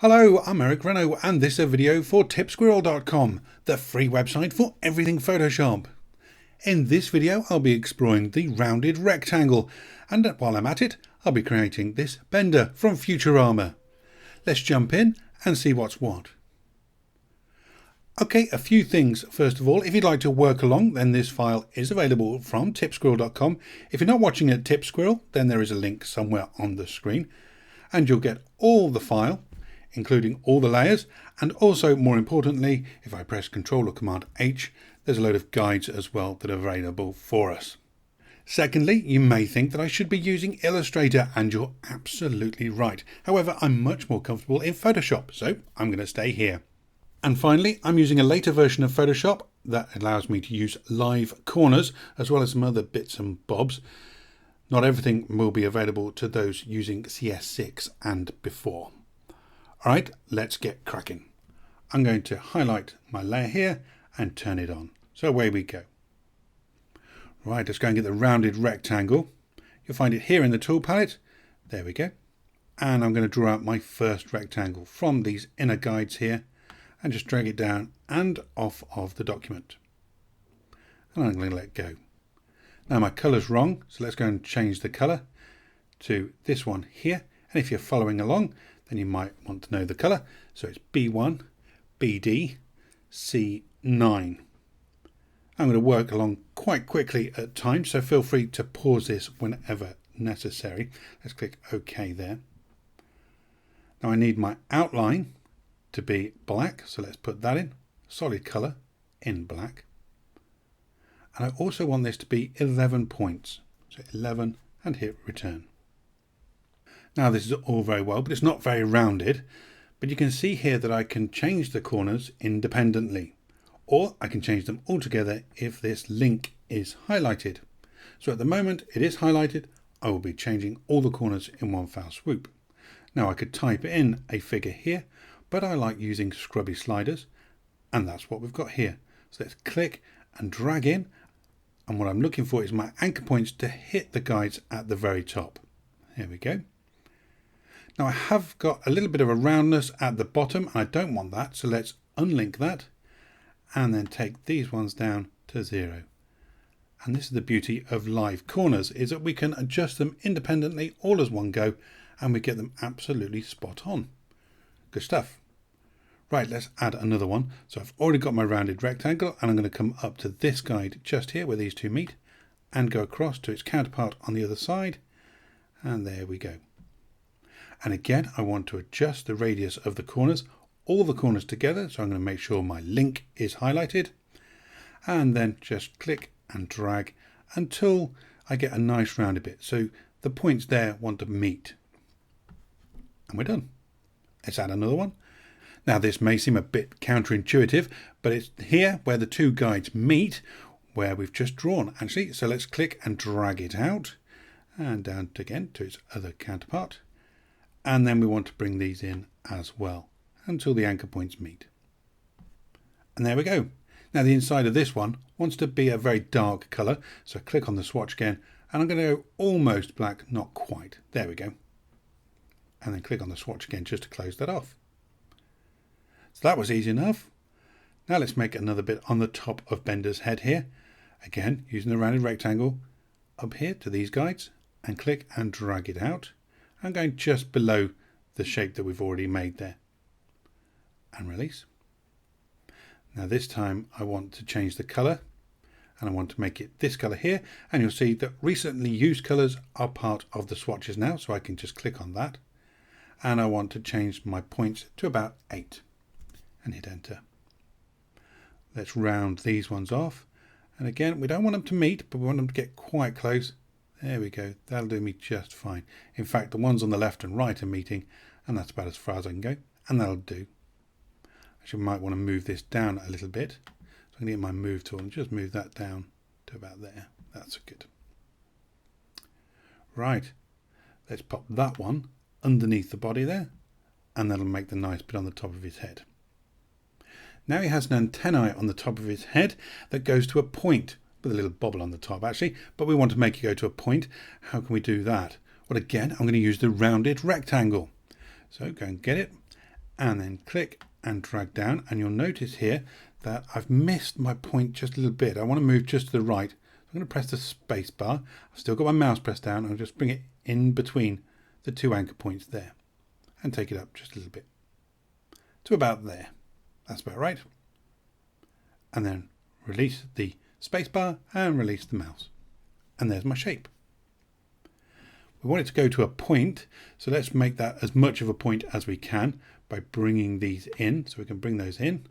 Hello, I'm Eric Renault and this is a video for tipsquirrel.com, the free website for everything Photoshop. In this video I'll be exploring the rounded rectangle, and while I'm at it I'll be creating this bender from Futurama. Let's jump in and see what's what. Okay, a few things. First of all, if you'd like to work along, then this file is available from tipsquirrel.com. If you're not watching at Tipsquirrel, then there is a link somewhere on the screen and you'll get all the file, including all the layers, and also, more importantly, if I press Ctrl or Command H, there's a load of guides as well that are available for us. Secondly, you may think that I should be using Illustrator, and you're absolutely right. However, I'm much more comfortable in Photoshop, so I'm going to stay here. And finally, I'm using a later version of Photoshop that allows me to use live corners as well as some other bits and bobs. Not everything will be available to those using CS6 and before. Alright, let's get cracking. I'm going to highlight my layer here and turn it on. So away we go. Right, let's go and get the rounded rectangle. You'll find it here in the tool palette. There we go. And I'm going to draw out my first rectangle from these inner guides here and just drag it down and off of the document. And I'm going to let go. Now my colour's wrong, so let's go and change the colour to this one here. And if you're following along, then you might want to know the colour. So it's B1, BD, C9. I'm going to work along quite quickly at times, so feel free to pause this whenever necessary. Let's click OK there. Now I need my outline to be black, so let's put that in. Solid colour in black. And I also want this to be 11 points. So 11 and hit return. Now this is all very well, but it's not very rounded. But you can see here that I can change the corners independently, or I can change them all together if this link is highlighted. So at the moment it is highlighted. I will be changing all the corners in one foul swoop. Now I could type in a figure here, but I like using scrubby sliders, and that's what we've got here. So let's click and drag in, and what I'm looking for is my anchor points to hit the guides at the very top. Here we go. Now I have got a little bit of a roundness at the bottom, and I don't want that, so let's unlink that and then take these ones down to 0. And this is the beauty of live corners, is that we can adjust them independently all as one go, and we get them absolutely spot on. Good stuff. Right, let's add another one. So I've already got my rounded rectangle, and I'm going to come up to this guide just here where these two meet and go across to its counterpart on the other side, and there we go. And again, I want to adjust the radius of the corners, all the corners together. So I'm going to make sure my link is highlighted, and then just click and drag until I get a nice rounded bit. So the points there want to meet, and we're done. Let's add another one. Now this may seem a bit counterintuitive, but it's here where the two guides meet where we've just drawn actually. So let's click and drag it out and down again to its other counterpart. And then we want to bring these in as well until the anchor points meet. And there we go. Now the inside of this one wants to be a very dark colour. So click on the swatch again, and I'm going to go almost black, not quite. There we go. And then click on the swatch again just to close that off. So that was easy enough. Now let's make another bit on the top of Bender's head here. Again, using the rounded rectangle up here to these guides, and click and drag it out. I'm going just below the shape that we've already made there. And release. Now this time I want to change the colour, and I want to make it this colour here, and you'll see that recently used colours are part of the swatches now, so I can just click on that. And I want to change my points to about 8 and hit enter. Let's round these ones off, and again we don't want them to meet, but we want them to get quite close. There we go, that'll do me just fine. In fact, the ones on the left and right are meeting, and that's about as far as I can go, and that'll do. Actually, I might want to move this down a little bit. So I'm going to get my move tool and just move that down to about there. That's good. Right, let's pop that one underneath the body there, and that'll make the nice bit on the top of his head. Now he has an antennae on the top of his head that goes to a point with a little bobble on the top actually, but we want to make it go to a point. How can we do that? Well, again, I'm going to use the rounded rectangle. So go and get it and then click and drag down, and you'll notice here that I've missed my point just a little bit. I want to move just to the right. I'm going to press the space bar. I've still got my mouse pressed down. I'll just bring it in between the two anchor points there and take it up just a little bit to about there. That's about right. And then release the space bar and release the mouse. And there's my shape. We want it to go to a point, so let's make that as much of a point as we can by bringing these in. So we can bring those in,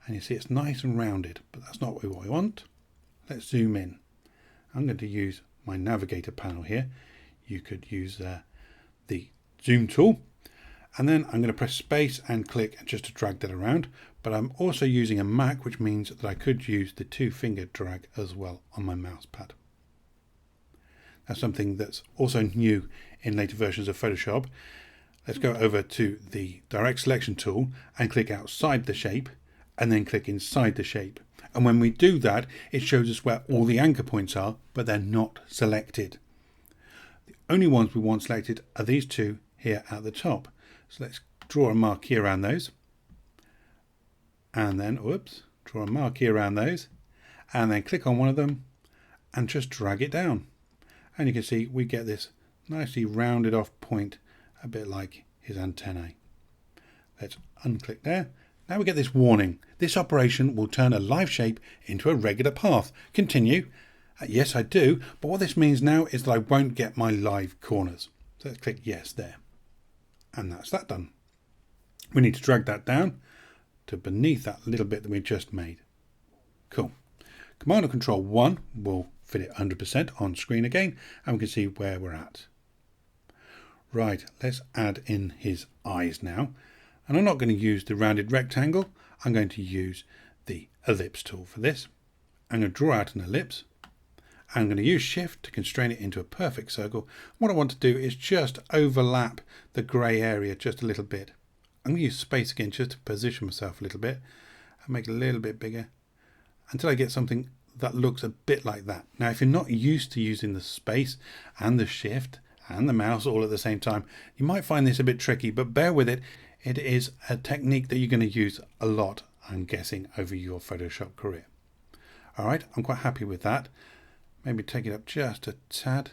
and you see it's nice and rounded, but that's not what we want. Let's zoom in. I'm going to use my navigator panel here. You could use the zoom tool, and then I'm going to press space and click just to drag that around. But I'm also using a Mac, which means that I could use the 2-finger drag as well on my mouse pad. That's something that's also new in later versions of Photoshop. Let's go over to the direct selection tool and click outside the shape, and then click inside the shape. And when we do that, it shows us where all the anchor points are, but they're not selected. The only ones we want selected are these two here at the top. So let's draw a marquee around those. And then, draw a marquee around those. And then click on one of them and just drag it down. And you can see we get this nicely rounded off point, a bit like his antennae. Let's unclick there. Now we get this warning. This operation will turn a live shape into a regular path. Continue. Yes, I do. But what this means now is that I won't get my live corners. So let's click yes there. And that's that done. We need to drag that down to beneath that little bit that we just made. Cool. Command and Control 1 will fit it 100% on screen again, and we can see where we're at. Right, let's add in his eyes now. And I'm not going to use the rounded rectangle. I'm going to use the ellipse tool for this. I'm going to draw out an ellipse. I'm going to use Shift to constrain it into a perfect circle. What I want to do is just overlap the grey area just a little bit. I'm going to use space again just to position myself a little bit and make it a little bit bigger until I get something that looks a bit like that. Now, if you're not used to using the space and the Shift and the mouse all at the same time, you might find this a bit tricky, but bear with it. It is a technique that you're going to use a lot, I'm guessing, over your Photoshop career. All right, I'm quite happy with that. Maybe take it up just a tad.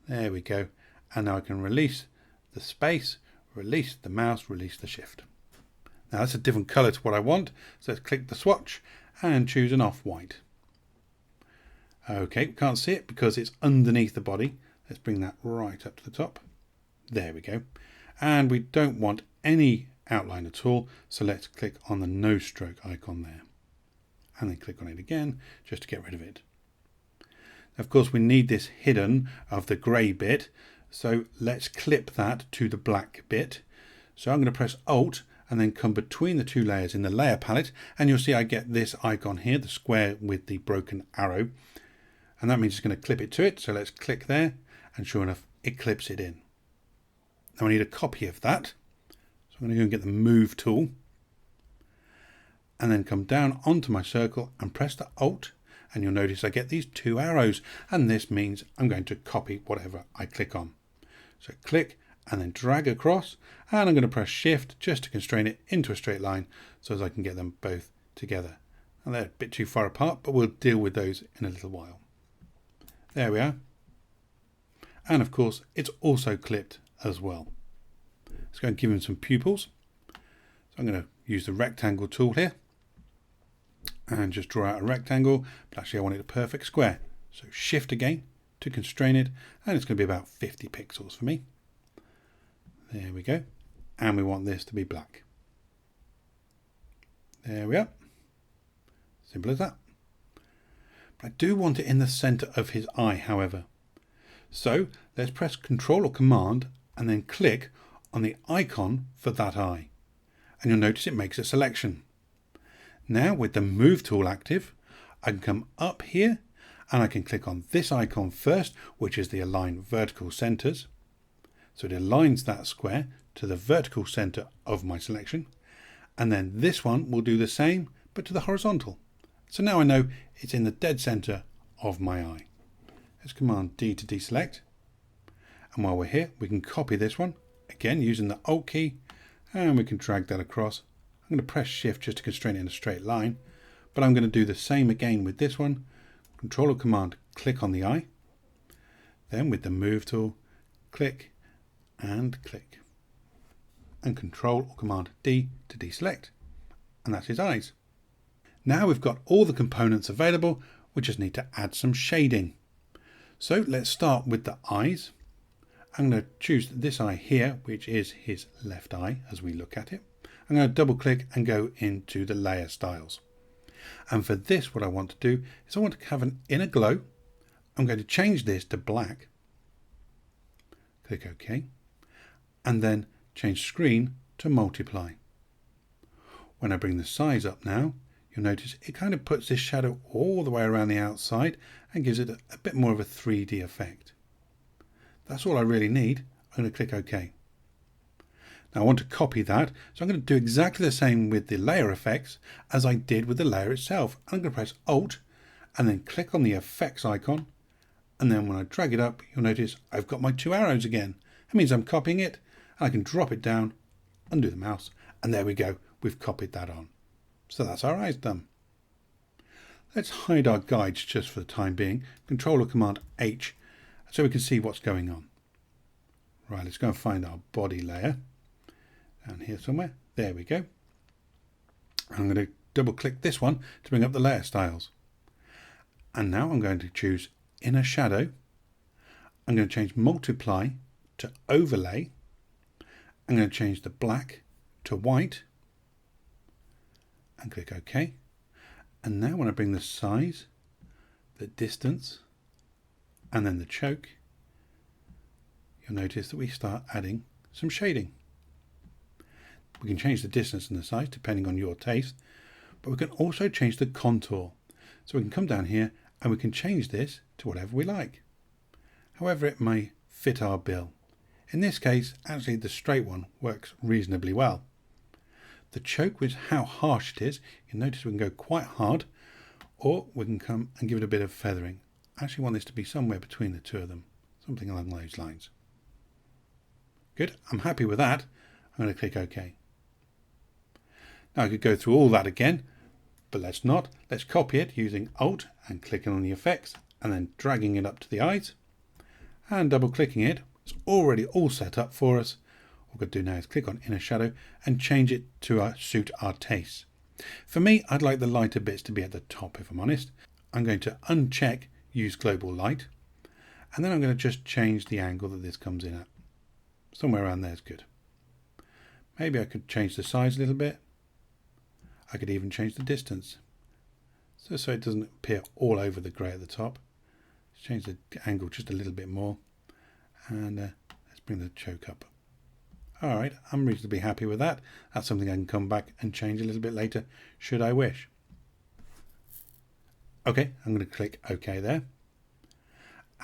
There we go. And now I can release the space, release the mouse, release the Shift. Now that's a different color to what I want. So let's click the swatch and choose an off-white. Okay, we can't see it because it's underneath the body. Let's bring that right up to the top. There we go. And we don't want any outline at all. So let's click on the no stroke icon there. And then click on it again just to get rid of it. Of course, we need this hidden of the grey bit, so let's clip that to the black bit. So I'm going to press Alt and then come between the two layers in the layer palette, and you'll see I get this icon here, the square with the broken arrow, and that means it's going to clip it to it. So let's click there, and sure enough, it clips it in. Now I need a copy of that, so I'm going to go and get the Move tool, and then come down onto my circle and press the Alt. And you'll notice I get these two arrows, and this means I'm going to copy whatever I click on. So click and then drag across, and I'm going to press Shift just to constrain it into a straight line so as I can get them both together. And they're a bit too far apart, but we'll deal with those in a little while. There we are. And of course, it's also clipped as well. Let's go and give him some pupils. So I'm going to use the rectangle tool here and just draw out a rectangle, but actually I want it a perfect square. So Shift again to constrain it, and it's going to be about 50 pixels for me. There we go. And we want this to be black. There we are. Simple as that. But I do want it in the center of his eye, however. So let's press Control or Command and then click on the icon for that eye. And you'll notice it makes a selection. Now with the Move tool active, I can come up here and I can click on this icon first, which is the Align Vertical Centers. So it aligns that square to the vertical center of my selection. And then this one will do the same, but to the horizontal. So now I know it's in the dead center of my eye. Let's Command D to deselect. And while we're here, we can copy this one, again using the Alt key, and we can drag that across. I'm going to press shift just to constrain it in a straight line, but I'm going to do the same again with this one. Control or command, click on the eye. Then with the move tool, click and click. And control or command D to deselect. And that's his eyes. Now we've got all the components available, we just need to add some shading. So let's start with the eyes. I'm going to choose this eye here, which is his left eye as we look at it. I'm going to double click and go into the layer styles. And for this, what I want to do is I want to have an inner glow. I'm going to change this to black. Click OK. And then change screen to multiply. When I bring the size up now, you'll notice it kind of puts this shadow all the way around the outside and gives it a bit more of a 3D effect. That's all I really need. I'm going to click OK. Now I want to copy that, so I'm going to do exactly the same with the layer effects as I did with the layer itself. I'm going to press Alt and then click on the effects icon, and then when I drag it up, you'll notice I've got my two arrows again. That means I'm copying it, and I can drop it down, undo the mouse, and there we go, we've copied that on. So that's our eyes done. Let's hide our guides just for the time being. Control or Command H, so we can see what's going on. Right, let's go and find our body layer. Down here somewhere. There we go. I'm going to double click this one to bring up the layer styles. And now I'm going to choose inner shadow. I'm going to change multiply to overlay. I'm going to change the black to white and click OK. And now when I bring the size, the distance and then the choke, you'll notice that we start adding some shading. We can change the distance and the size depending on your taste, but we can also change the contour. So we can come down here and we can change this to whatever we like, however it may fit our bill. In this case, actually the straight one works reasonably well. The choke with how harsh it is, you'll notice we can go quite hard, or we can come and give it a bit of feathering. I actually want this to be somewhere between the two of them, something along those lines. Good, I'm happy with that. I'm going to click OK. Now I could go through all that again, but let's not. Let's copy it using Alt and clicking on the effects and then dragging it up to the eyes and double clicking it. It's already all set up for us. What we're going to do now is click on inner shadow and change it to suit our taste. For me, I'd like the lighter bits to be at the top, if I'm honest. I'm going to uncheck use global light, and then I'm going to just change the angle that this comes in at. Somewhere around there is good. Maybe I could change the size a little bit. I could even change the distance, so it doesn't appear all over the grey at the top. Let's change the angle just a little bit more, and let's bring the choke up. Alright, I'm reasonably happy with that. That's something I can come back and change a little bit later, should I wish. Okay, I'm going to click OK there.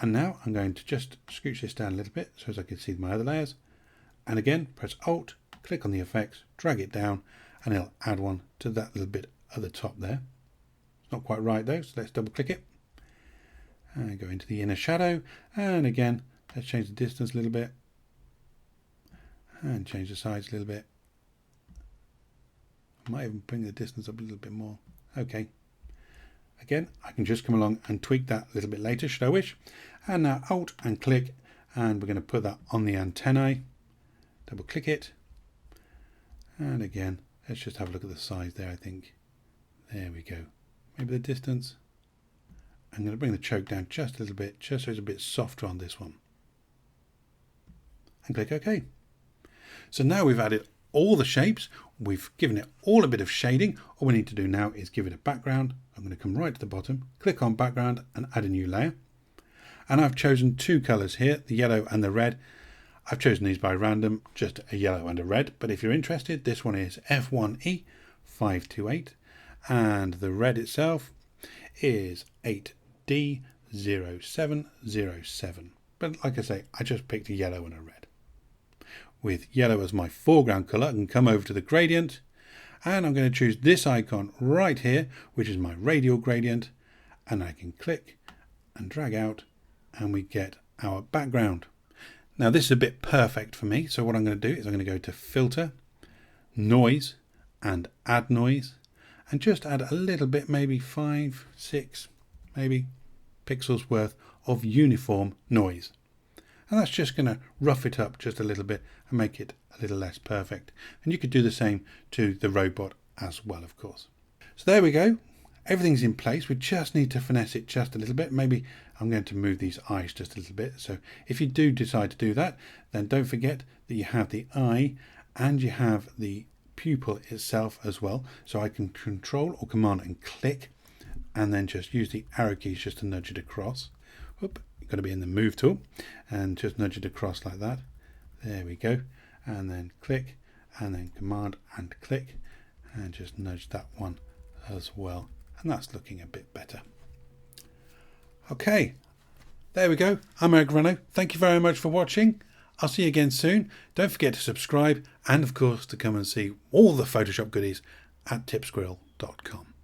And now I'm going to just scooch this down a little bit so as I can see my other layers. And again, press Alt, click on the effects, drag it down, and it'll add one to that little bit at the top there. It's not quite right though, so let's double click it. And go into the inner shadow, and again, let's change the distance a little bit. And change the size a little bit. I might even bring the distance up a little bit more. Okay. Again, I can just come along and tweak that a little bit later, should I wish. And now Alt and click, and we're going to put that on the antennae. Double click it. And again, let's just have a look at the size there, I think. There we go. Maybe the distance. I'm going to bring the choke down just a little bit, just so it's a bit softer on this one. And click OK. So now we've added all the shapes, we've given it all a bit of shading. All we need to do now is give it a background. I'm going to come right to the bottom, click on background and add a new layer. And I've chosen two colours here, the yellow and the red. I've chosen these by random, just a yellow and a red, but if you're interested, this one is F1E528 and the red itself is 8D0707. But like I say, I just picked a yellow and a red. With yellow as my foreground colour, I can come over to the gradient and I'm going to choose this icon right here, which is my radial gradient, and I can click and drag out and we get our background. Now this is a bit perfect for me, so what I'm going to do is I'm going to go to Filter, noise and add noise, and just add a little bit, maybe 5, 6, maybe pixels worth of uniform noise. And that's just going to rough it up just a little bit and make it a little less perfect. And you could do the same to the robot as well, of course. So there we go. Everything's in place. We just need to finesse it just a little bit. Maybe I'm going to move these eyes just a little bit. So if you do decide to do that, then don't forget that you have the eye and you have the pupil itself as well. So I can control or command and click, and then just use the arrow keys just to nudge it across. Whoop. Got to be in the move tool and just nudge it across like that. There we go. And then click, and then command and click, and just nudge that one as well. And that's looking a bit better. Okay, there we go. I'm Eric Renault. Thank you very much for watching. I'll see you again soon. Don't forget to subscribe, and of course to come and see all the Photoshop goodies at tipsquirrel.com.